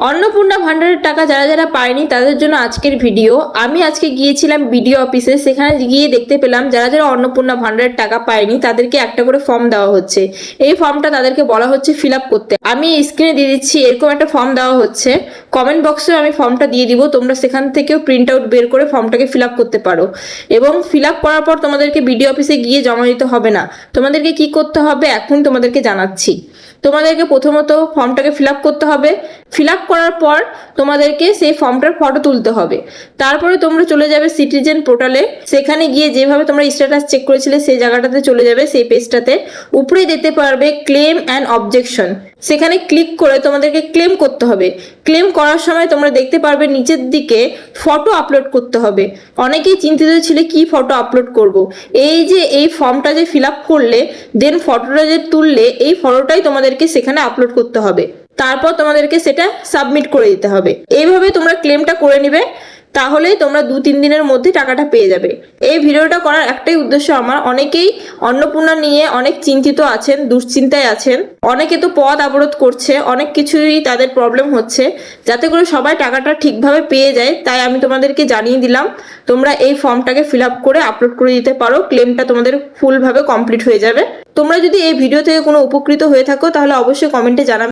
অন্নপূর্ণা ভান্ডারের টাকা যারা যারা পায়নি তাদের জন্য আজকের ভিডিও। আমি আজকে গিয়েছিলাম বিডিও অফিসে, সেখানে গিয়ে দেখতে পেলাম যারা যারা অন্নপূর্ণা ভান্ডারের টাকা পায়নি তাদেরকে একটা করে ফর্ম দেওয়া হচ্ছে। এই ফর্মটা তাদেরকে বলা হচ্ছে ফিল আপ করতে। আমি স্ক্রিনে দিয়ে দিচ্ছি, এরকম একটা ফর্ম দেওয়া হচ্ছে। কমেন্ট বক্সে আমি ফর্মটা দিয়ে দিব, তোমরা সেখান থেকেও প্রিন্ট আউট বের করে ফর্মটাকে ফিল আপ করতে পারো। এবং ফিল আপ করার পর তোমাদেরকে বিডিও অফিসে গিয়ে জমা দিতে হবে না। তোমাদেরকে কি করতে হবে এখন তোমাদেরকে জানাচ্ছি। তোমাদেরকে প্রথমত ফর্মটাকে ফিল আপ করতে হবে। ফিল আপ করার পর তোমাদেরকে সেই ফর্মটার ফটো তুলতে হবে। তারপরে তোমরা চলে যাবে সিটিজেন পোর্টালে। সেখানে গিয়ে যেভাবে তোমরা স্ট্যাটাস চেক করেছিলে সেই জায়গাটাতে চলে যাবে, সেই পেজটাতে উপরে দিতে পারবে ক্লেম অ্যান্ড অবজেকশন। সেখানে ক্লিক করে তোমাদেরকে ক্লেম করতে হবে। ক্লেম করার সময় তোমরা দেখতে পারবে নিচের দিকে ফটো আপলোড করতে হবে। অনেকেই চিন্তিত ছিলে কি ফটো আপলোড করব। এই যে এই ফর্মটা যে ফিল আপ করলে দেন ফটোটা যে তুললে, এই ফটোটাই তোমাদেরকে সেখানে আপলোড করতে হবে। তারপর তোমাদেরকে সেটা সাবমিট করে দিতে হবে। এইভাবে তোমরা ক্লেমটা করে নিবে, তাহলেই তোমরা 2-3 দিনের মধ্যে টাকাটা পেয়ে যাবে। এই ভিডিওটা করার একটাই উদ্দেশ্য আমার, অনেকেই অন্নপূর্ণা নিয়ে অনেক চিন্তিত আছেন, দুশ্চিন্তায় আছেন। অনেকে তো পথ অবরোধ করছে, অনেক কিছুই তাদের প্রবলেম হচ্ছে। যাতে করে সবাই টাকাটা ঠিকভাবে পেয়ে যায়, তাই আমি তোমাদেরকে জানিয়ে দিলাম তোমরা এই ফর্মটাকে ফিল আপ করে আপলোড করে দিতে পারো। ক্লেমটা তোমাদের ফুলভাবে কমপ্লিট হয়ে যাবে। তোমরা যদি এই ভিডিও থেকে কোনো উপকৃত হয়ে থাকো তাহলে অবশ্যই কমেন্টে জানাবে।